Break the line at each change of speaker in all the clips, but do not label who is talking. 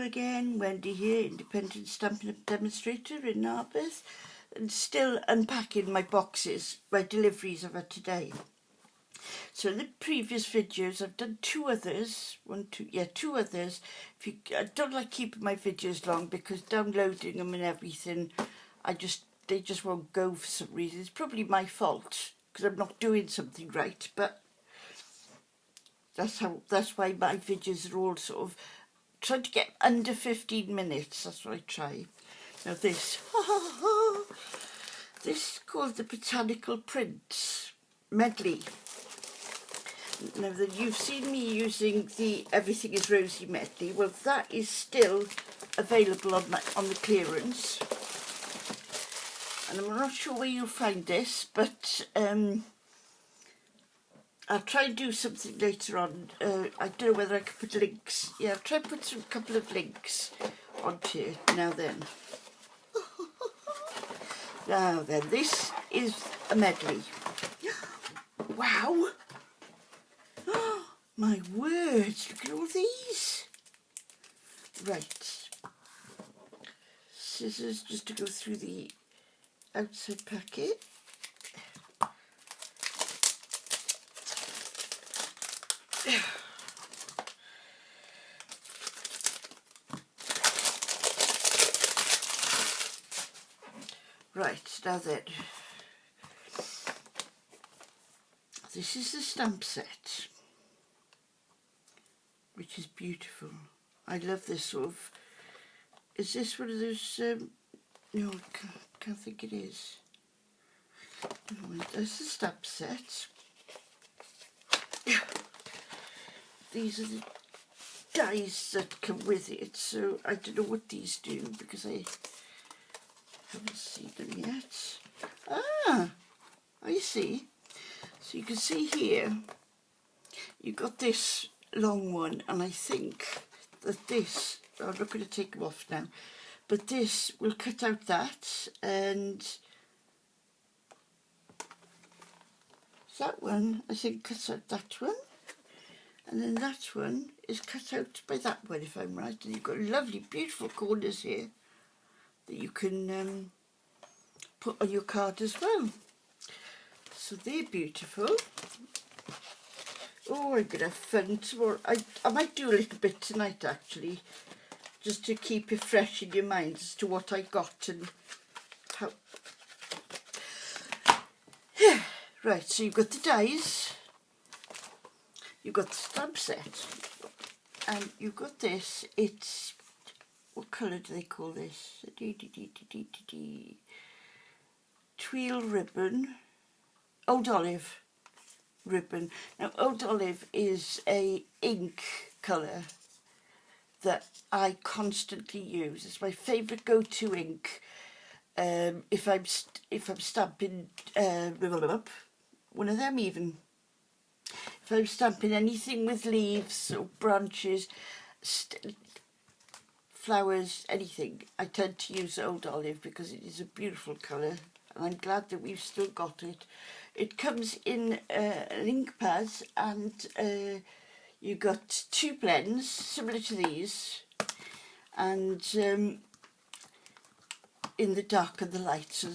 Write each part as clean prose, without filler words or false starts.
again, Wendy here, independent stamping demonstrator in Narberth, and still unpacking my boxes, my deliveries I've had today. So in the previous videos I've done two others. I don't like keeping my videos long because downloading them and everything, they just won't go for some reason. It's probably my fault because I'm not doing something right, but that's why my videos are all sort of trying to get under 15 minutes. That's what I try. Now this is called the Botanical Prints Medley. Now that you've seen me using the Everything is Rosy Medley, well that is still available on the clearance, and I'm not sure where you'll find this, but I'll try and do something later on. I don't know whether I can put links. Yeah, I'll try and put a couple of links onto it now then. Now then, this is a medley. Wow! My words, look at all these. Right. Scissors just to go through the outside packet. Right, now then, this is the stamp set, which is beautiful. I love this sort of, is this one of those, no, I can't think it is. No, there's the stamp set. These are the dies that come with it, so I don't know what these do because I haven't seen them yet. Ah, I see. So you can see here, you've got this long one, and I think that this, I'm not going to take them off now, but this will cut out that, and that one, I think, cuts out that one, and then that one is cut out by that one, if I'm right, and you've got lovely, beautiful corners here that you can put on your card as well. So they're beautiful. Oh, I'm going to have fun tomorrow. I might do a little bit tonight actually, just to keep it fresh in your mind as to what I got and how. Right, so you've got the dies, you've got the stamp set, and you've got this. It's, what colour do they call this? Twill ribbon, Old Olive ribbon. Now Old Olive is a ink colour that I constantly use. It's my favourite go-to ink. If I'm stamping one of them even. If I'm stamping anything with leaves or branches, flowers, anything, I tend to use Old Olive because it is a beautiful colour, and I'm glad that we've still got it. It comes in an ink pad, and you've got two blends similar to these, and in the dark and the light, so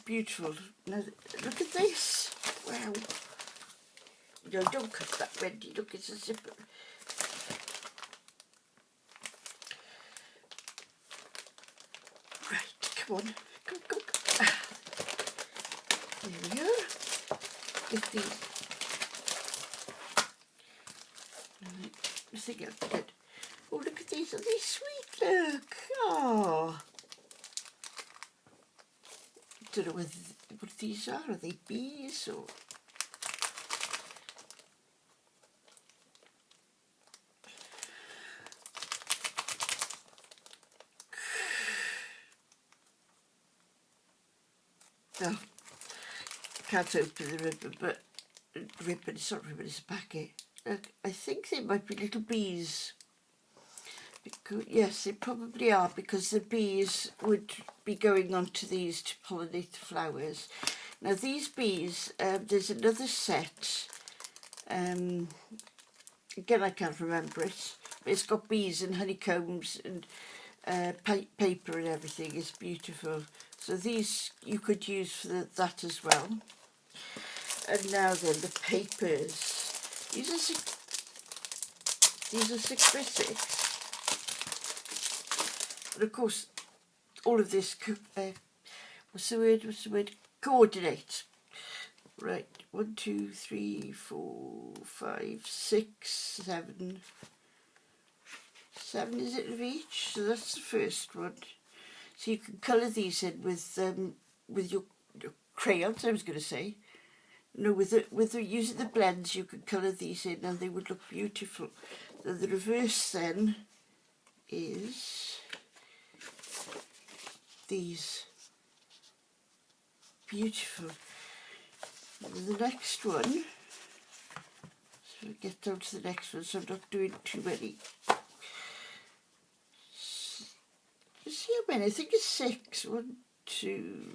beautiful. Now look at this. Wow. No, don't cut that, Wendy. Look, it's a zipper. Right, come on. Go, go, go. There we go. Get these. I think I've got. Oh, look at these. Are they sweet? Look. Oh. I don't know what these are. Are they bees or? Oh, can't open the ribbon, but it's not ribbon, it's a packet. I think they might be little bees. Because, yes, they probably are, because the bees would be going onto these to pollinate the flowers. Now these bees, there's another set, again I can't remember it, it's got bees and honeycombs and paper and everything. It's beautiful. So these you could use for that as well. And now then, the papers. These are 6x6. And of course, all of this, what's the word? Coordinate. Right, 1, 2, 3, 4, 5, 6, 7. 7 is it of each? So that's the first one. So you can colour these in with your crayons, I was going to say. No, using the blends, you can colour these in and they would look beautiful. Then the reverse then is these. Beautiful. And the next one, so we get down to the next one, so I'm not doing too many. Let's see how many, I think it's 6. 1, 2,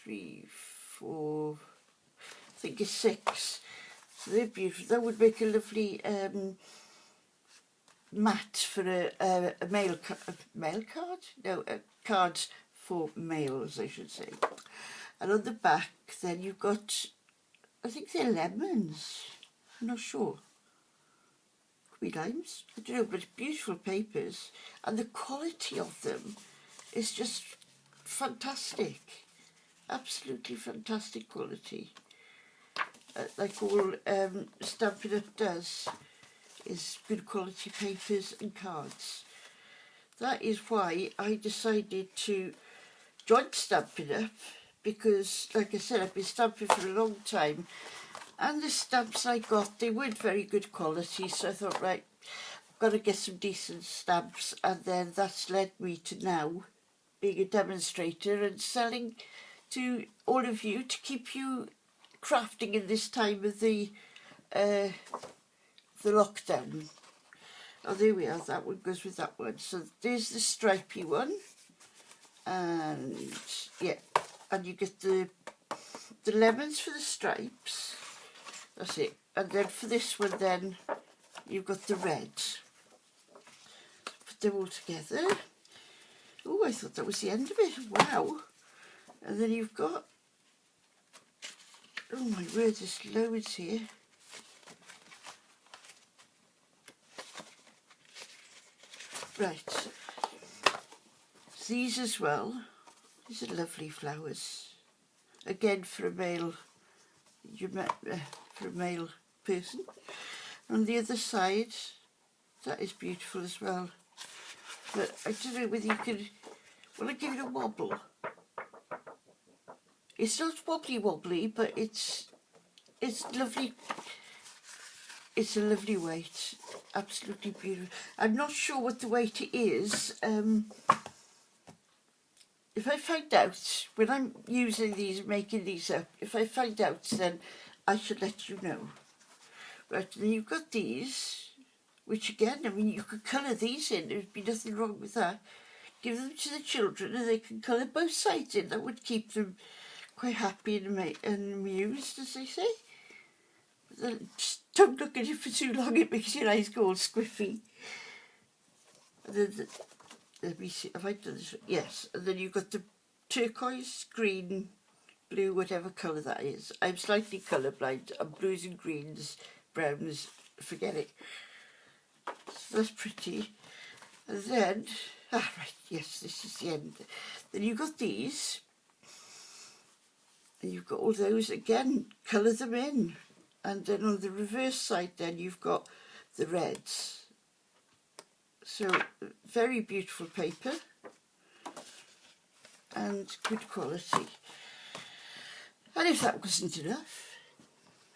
3, 4, I think it's 6. So they're beautiful. That would make a lovely mat for a mail card? No, cards for mails, I should say. And on the back then you've got, I think they're lemons, I'm not sure. Could be limes, I don't know, but beautiful papers. And the quality of them is just fantastic. Absolutely fantastic quality. Like all Stampin' Up does, is good quality papers and cards. That is why I decided to join Stampin' Up, because like I said, I've been stamping for a long time and the stamps I got, they weren't very good quality, so I thought, right, I've got to get some decent stamps. And then that's led me to now being a demonstrator and selling to all of you to keep you crafting in this time of the lockdown. Oh, there we are, that one goes with that one. So there's the stripy one, and yeah, and you get the lemons for the stripes, that's it. And then for this one then you've got the red. Put them all together. Oh, I thought that was the end of it, wow. And then you've got, oh my word, there's loads here. Right, these as well, these are lovely flowers. Again for a male, for a male person. On the other side, that is beautiful as well. But I don't know whether you could, will I give it a wobble? It's not wobbly, but it's lovely. It's a lovely weight, absolutely beautiful. I'm not sure what the weight is. If I find out, when I'm using these, making these up, if I find out, then I should let you know. Right, then you've got these, which again, I mean, you could colour these in, there'd be nothing wrong with that. Give them to the children and they can colour both sides in. That would keep them quite happy and amused, as they say. Just don't look at it for too long, it makes your eyes go all squiffy. And then let me see, have I done this? Yes, and then you've got the turquoise, green, blue, whatever colour that is. I'm slightly colourblind. Blues and greens, browns, forget it. So that's pretty. And then, right, yes, this is the end. Then you've got these, and you've got all those, again, colour them in. And then on the reverse side then you've got the reds. So very beautiful paper and good quality. And if that wasn't enough,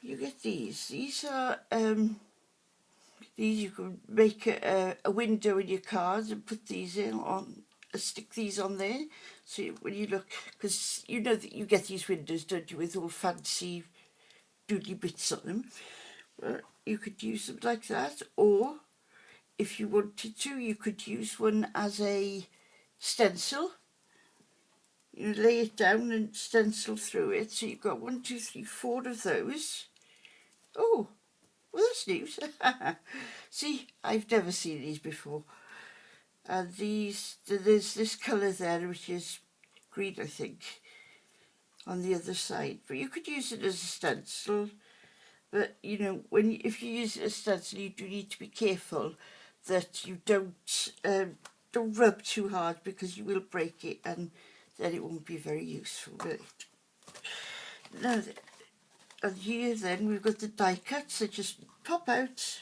you get these. These are these you can make a window in your cards and put these in on, stick these on there. So when you look, because you know that you get these windows, don't you, with all fancy doodly bits on them. You could use them like that, or if you wanted to, you could use one as a stencil. You lay it down and stencil through it. So you've got 1, 2, 3, 4 of those. Oh, Well, that's news. See, I've never seen these before. And there's this colour there, which is green, I think, on the other side. But you could use it as a stencil. But, you know, if you use it as a stencil, you do need to be careful that you don't rub too hard, because you will break it, and then it won't be very useful. But now, and here then we've got the die cuts that just pop out,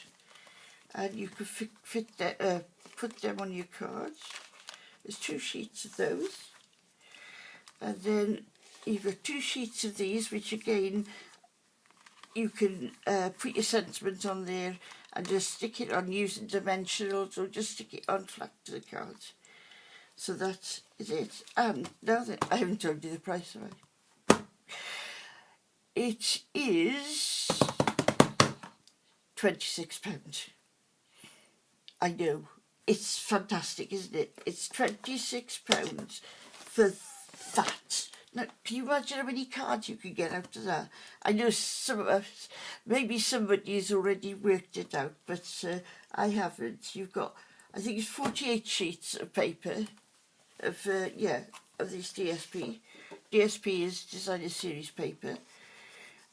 and you can put them on your cards. There's 2 sheets of those, and then you've got 2 sheets of these, which again you can put your sentiment on there and just stick it on using dimensionals, or just stick it on flat to the cards. So that is it. And now that I haven't told you the price of it, it is £26. I know, it's fantastic, isn't it? It's £26 for that. Now, can you imagine how many cards you can get out of that? I know maybe somebody's already worked it out, but I haven't. You've got, I think it's 48 sheets of paper of this DSP. DSP is designer series paper,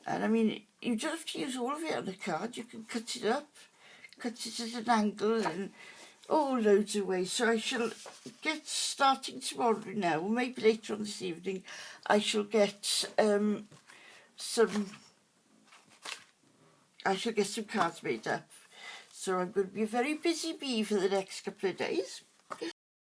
and I mean, you don't have to use all of it on a card. You can cut it up, cut it at an angle, and loads of ways. So I shall get starting tomorrow now, or maybe later on this evening. I shall get some cards made up. So I'm going to be a very busy bee for the next couple of days.